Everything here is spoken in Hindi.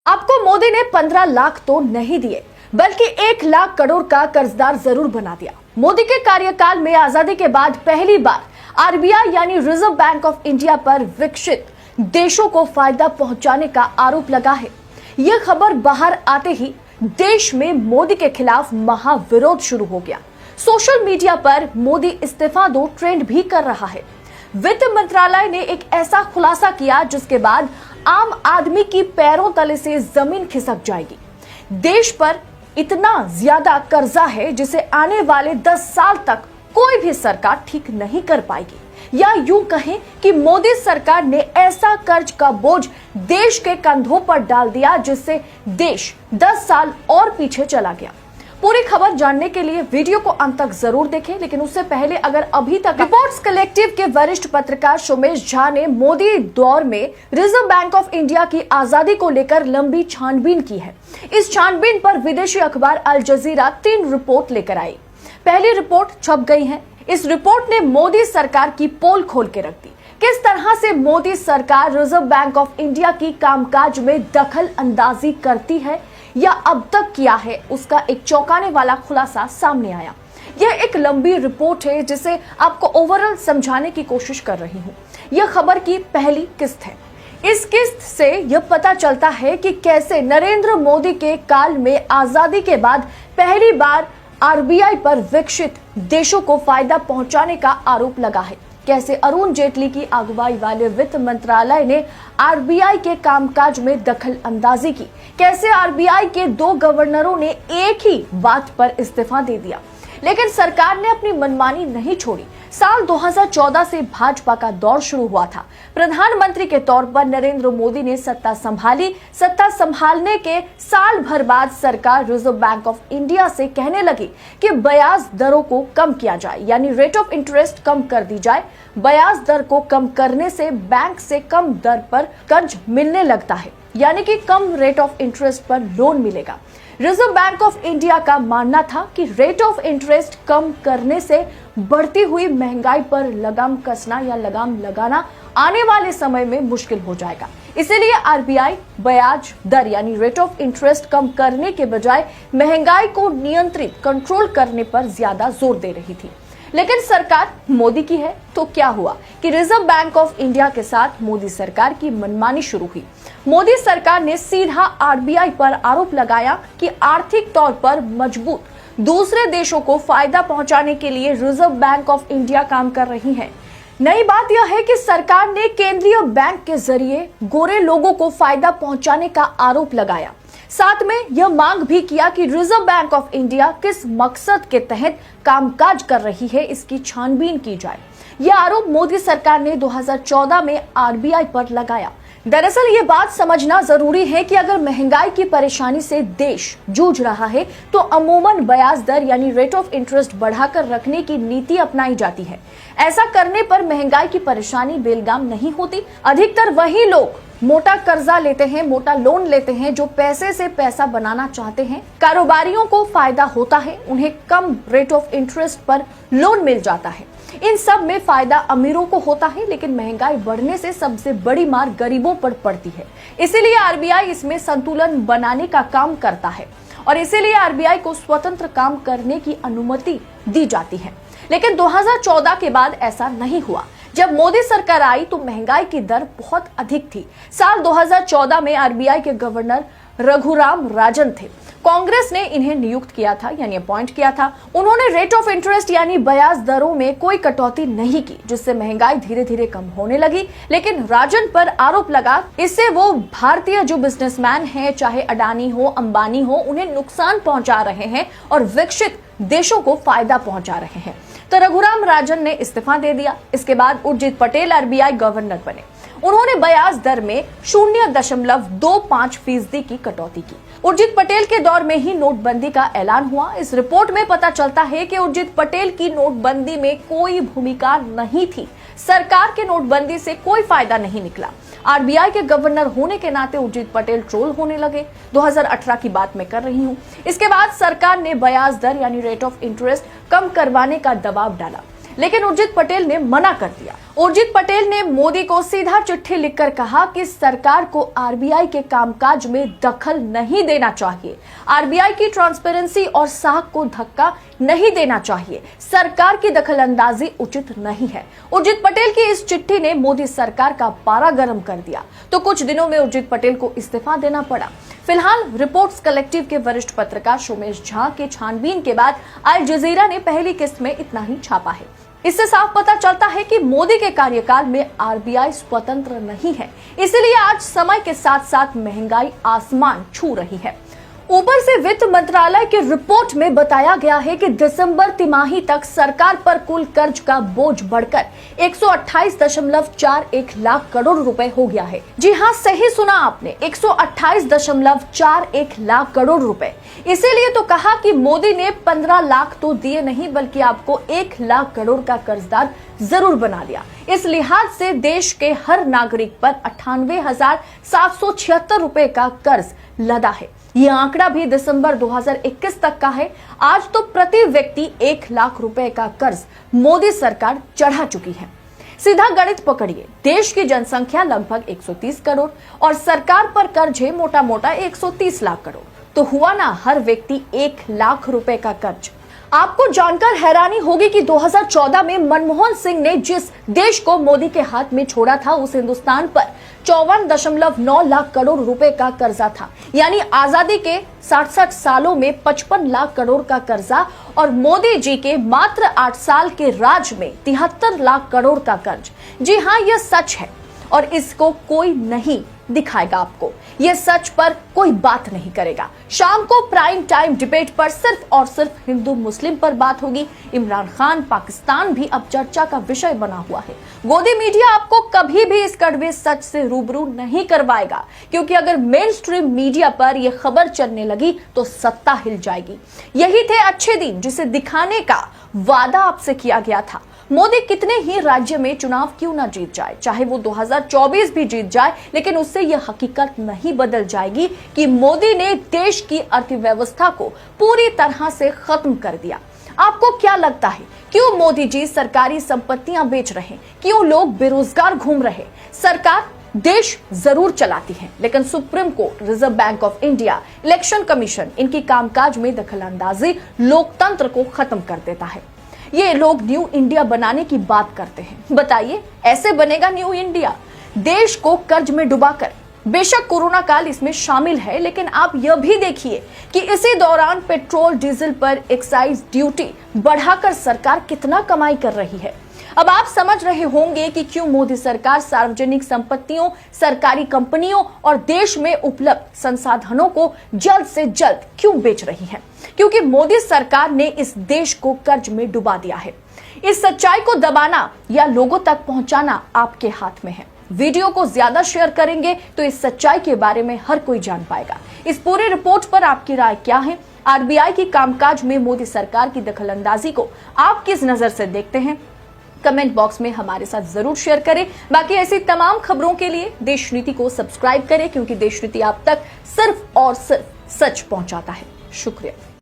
आपको मोदी ने 15 लाख तो नहीं दिए, बल्कि 1 लाख करोड़ का कर्जदार जरूर बना दिया। मोदी के कार्यकाल में आजादी के बाद पहली बार आरबीआई यानी रिजर्व बैंक ऑफ इंडिया पर विकसित देशों को फायदा पहुंचाने का आरोप लगा है। यह खबर बाहर आते ही देश में मोदी के खिलाफ महाविरोध शुरू हो गया। सोशल मीडिया पर मोदी इस्तीफा दो ट्रेंड भी कर रहा है। वित्त मंत्रालय ने एक ऐसा खुलासा किया जिसके बाद आम आदमी की पैरों तले से जमीन खिसक जाएगी। देश पर इतना ज्यादा कर्जा है जिसे आने वाले 10 साल तक कोई भी सरकार ठीक नहीं कर पाएगी। या यूं कहें कि मोदी सरकार ने ऐसा कर्ज का बोझ देश के कंधों पर डाल दिया जिससे देश 10 साल और पीछे चला गया। पूरी खबर जानने के लिए वीडियो को अंत तक जरूर देखें, लेकिन उससे पहले अगर अभी तक रिपोर्ट्स कलेक्टिव के वरिष्ठ पत्रकार सोमेश झा ने मोदी दौर में रिजर्व बैंक ऑफ इंडिया की आजादी को लेकर लंबी छानबीन की है। इस छानबीन पर विदेशी अखबार अल जजीरा 3 रिपोर्ट लेकर आई। पहली रिपोर्ट छप गई है। इस रिपोर्ट ने मोदी सरकार की पोल खोल के रख दी। किस तरह से मोदी सरकार रिजर्व बैंक ऑफ इंडिया की कामकाज में दखल अंदाजी करती है या अब तक किया है, उसका एक चौंकाने वाला खुलासा सामने आया। यह एक लंबी रिपोर्ट है जिसे आपको ओवरऑल समझाने की कोशिश कर रही हूं। यह खबर की पहली किस्त है। इस किस्त से यह पता चलता है कि कैसे नरेंद्र मोदी के काल में आजादी के बाद पहली बार आरबीआई पर विकसित देशों को फायदा पहुंचाने का आरोप लगा है। कैसे अरुण जेटली की अगुवाई वाले वित्त मंत्रालय ने आरबीआई के कामकाज में दखल अंदाजी की। कैसे आरबीआई के 2 गवर्नरों ने एक ही बात पर इस्तीफा दे दिया, लेकिन सरकार ने अपनी मनमानी नहीं छोड़ी। साल 2014 से भाजपा का दौर शुरू हुआ था। प्रधानमंत्री के तौर पर नरेंद्र मोदी ने सत्ता संभाली। सत्ता संभालने के साल भर बाद सरकार रिजर्व बैंक ऑफ इंडिया से कहने लगी कि ब्याज दरों को कम किया जाए, यानी रेट ऑफ इंटरेस्ट कम कर दी जाए। ब्याज दर को कम करने से बैंक से कम दर पर कर्ज मिलने लगता है, यानी कि कम रेट ऑफ इंटरेस्ट पर लोन मिलेगा। रिजर्व बैंक ऑफ इंडिया का मानना था कि रेट ऑफ इंटरेस्ट कम करने से बढ़ती हुई महंगाई पर लगाम कसना या लगाम लगाना आने वाले समय में मुश्किल हो जाएगा। इसीलिए आरबीआई ब्याज दर यानी रेट ऑफ इंटरेस्ट कम करने के बजाय महंगाई को नियंत्रित कंट्रोल करने पर ज्यादा जोर दे रही थी। लेकिन सरकार मोदी की है, तो क्या हुआ कि रिजर्व बैंक ऑफ इंडिया के साथ मोदी सरकार की मनमानी शुरू हुई। मोदी सरकार ने सीधा आरबीआई पर आरोप लगाया कि आर्थिक तौर पर मजबूत दूसरे देशों को फायदा पहुंचाने के लिए रिजर्व बैंक ऑफ इंडिया काम कर रही है। नई बात यह है कि सरकार ने केंद्रीय बैंक के जरिए गोरे लोगों को फायदा पहुंचाने का आरोप लगाया। साथ में यह मांग भी किया कि रिजर्व बैंक ऑफ इंडिया किस मकसद के तहत कामकाज कर रही है, इसकी छानबीन की जाए। यह आरोप मोदी सरकार ने 2014 में आरबीआई पर लगाया। दरअसल ये बात समझना जरूरी है कि अगर महंगाई की परेशानी से देश जूझ रहा है तो अमूमन ब्याज दर यानी रेट ऑफ इंटरेस्ट बढ़ाकर रखने की नीति अपनाई जाती है। ऐसा करने पर महंगाई की परेशानी बेलगाम नहीं होती। अधिकतर वही लोग मोटा कर्जा लेते हैं, मोटा लोन लेते हैं जो पैसे से पैसा बनाना चाहते हैं। कारोबारियों को फायदा होता है, उन्हें कम रेट ऑफ इंटरेस्ट पर लोन मिल जाता है। इन सब में फायदा अमीरों को होता है, लेकिन महंगाई बढ़ने से सबसे बड़ी मार गरीबों पर पड़ती है। इसीलिए आरबीआई इसमें संतुलन बनाने का काम करता है और इसीलिए आरबीआई को स्वतंत्र काम करने की अनुमति दी जाती है। लेकिन 2014 के बाद ऐसा नहीं हुआ। जब मोदी सरकार आई तो महंगाई की दर बहुत अधिक थी। साल 2014 में आरबीआई के गवर्नर रघुराम राजन थे। कांग्रेस ने इन्हें नियुक्त किया था, यानी अपॉइंट किया था। उन्होंने रेट ऑफ इंटरेस्ट यानी ब्याज दरों में कोई कटौती नहीं की, जिससे महंगाई धीरे धीरे कम होने लगी। लेकिन राजन पर आरोप लगा, इससे वो भारतीय जो बिजनेसमैन हैं, चाहे अडानी हो, अंबानी हो, उन्हें नुकसान पहुंचा रहे हैं और विकसित देशों को फायदा पहुंचा रहे हैं। तो रघुराम राजन ने इस्तीफा दे दिया। इसके बाद उर्जित पटेल आरबीआई गवर्नर बने। उन्होंने ब्याज दर में 0.25% की कटौती की। उर्जित पटेल के दौर में ही नोटबंदी का ऐलान हुआ। इस रिपोर्ट में पता चलता है कि उर्जित पटेल की नोटबंदी में कोई भूमिका नहीं थी। सरकार के नोटबंदी से कोई फायदा नहीं निकला। आरबीआई के गवर्नर होने के नाते उर्जित पटेल ट्रोल होने लगे। 2018 की बात मैं कर रही हूं। इसके बाद सरकार ने ब्याज दर यानी रेट ऑफ इंटरेस्ट कम करवाने का दबाव डाला। लेकिन उर्जित पटेल ने मना कर दिया। उर्जित पटेल ने मोदी को सीधा चिट्ठी लिखकर कहा कि सरकार को आरबीआई के कामकाज में दखल नहीं देना चाहिए, आरबीआई की ट्रांसपेरेंसी और साख को धक्का नहीं देना चाहिए, सरकार की दखलंदाजी उचित नहीं है। उर्जित पटेल की इस चिट्ठी ने मोदी सरकार का पारा गर्म कर दिया, तो कुछ दिनों में उर्जित पटेल को इस्तीफा देना पड़ा। फिलहाल रिपोर्ट्स कलेक्टिव के वरिष्ठ पत्रकार सोमेश झा के छानबीन के बाद अल जजीरा ने पहली किस्त में इतना ही छापा है। इससे साफ पता चलता है कि मोदी के कार्यकाल में आरबीआई स्वतंत्र नहीं है, इसलिए आज समय के साथ साथ महंगाई आसमान छू रही है। ऊपर से वित्त मंत्रालय की रिपोर्ट में बताया गया है कि दिसंबर तिमाही तक सरकार पर कुल कर्ज का बोझ बढ़कर 128.41 लाख करोड़ रुपए हो गया है। जी हां, सही सुना आपने, 128.41 लाख करोड़ रुपए। इसीलिए तो कहा कि मोदी ने 15 लाख तो दिए नहीं, बल्कि आपको 1 लाख करोड़ का कर्जदार जरूर बना लिया। इस लिहाज से देश के हर नागरिक पर 98,776 रुपए का कर्ज लदा है। यह आंकड़ा भी दिसंबर 2021 तक का है। आज तो प्रति व्यक्ति 1 लाख रुपए का कर्ज मोदी सरकार चढ़ा चुकी है। सीधा गणित पकड़िए, देश की जनसंख्या लगभग 130 करोड़ और सरकार पर कर्ज है मोटा मोटा 130 लाख करोड़, तो हुआ ना हर व्यक्ति 1 लाख रुपए का कर्ज। आपको जानकर हैरानी होगी कि 2014 में मनमोहन सिंह ने जिस देश को मोदी के हाथ में छोड़ा था, उस हिंदुस्तान पर 54.9 लाख करोड़ रुपए का कर्जा था। यानी आजादी के 67 सालों में 55 लाख करोड़ का कर्जा और मोदी जी के मात्र 8 साल के राज में 73 लाख करोड़ का कर्ज। जी हाँ, यह सच है और इसको कोई नहीं दिखाएगा आपको, ये सच पर कोई बात नहीं करेगा। शाम को प्राइम टाइम डिबेट पर सिर्फ और सिर्फ हिंदू मुस्लिम पर बात होगी। इमरान खान पाकिस्तान भी अब चर्चा का विषय बना हुआ है। गोदी मीडिया आपको कभी भी इस कड़वे सच से रूबरू नहीं करवाएगा, क्योंकि अगर मेन स्ट्रीम मीडिया पर यह खबर चलने लगी तो सत्ता हिल जाएगी। यही थे अच्छे दिन जिसे दिखाने का वादा आपसे किया गया था। मोदी कितने ही राज्य में चुनाव क्यों ना जीत जाए, चाहे वो 2024 भी जीत जाए, लेकिन उससे यह हकीकत नहीं बदल जाएगी कि मोदी ने देश की अर्थव्यवस्था को पूरी तरह से खत्म कर दिया। आपको क्या लगता है, क्यों मोदी जी सरकारी संपत्तियां बेच रहे, क्यों लोग बेरोजगार घूम रहे? सरकार देश जरूर चलाती है, लेकिन supreme court, reserve bank of India, election commission, इनकी कामकाज में दखलंदाजी लोकतंत्र को खत्म कर देता है। ये लोग न्यू इंडिया बनाने की बात करते हैं। बताइए, ऐसे बनेगा न्यू इंडिया? देश को कर्ज में डुबाकर। बेशक कोरोना काल इसमें शामिल है, लेकिन आप यह भी देखिए कि इसी दौरान पेट्रोल डीजल पर एक्साइज ड्यूटी बढ़ाकर सरकार कितना कमाई कर रही है। अब आप समझ रहे होंगे कि क्यों मोदी सरकार सार्वजनिक संपत्तियों, सरकारी कंपनियों और देश में उपलब्ध संसाधनों को जल्द से जल्द क्यों बेच रही है। क्योंकि मोदी सरकार ने इस देश को कर्ज में डुबा दिया है। इस सच्चाई को दबाना या लोगों तक पहुंचाना आपके हाथ में है। वीडियो को ज्यादा शेयर करेंगे तो इस सच्चाई के बारे में हर कोई जान पाएगा। इस पूरी रिपोर्ट पर आपकी राय क्या है? आरबीआई की कामकाज में मोदी सरकार की दखलंदाजी को आप किस नजर से देखते हैं? कमेंट बॉक्स में हमारे साथ जरूर शेयर करें। बाकी ऐसी तमाम खबरों के लिए देश नीति को सब्सक्राइब करें, क्योंकि देश नीति आप तक सिर्फ और सिर्फ सच पहुंचाता है। शुक्रिया।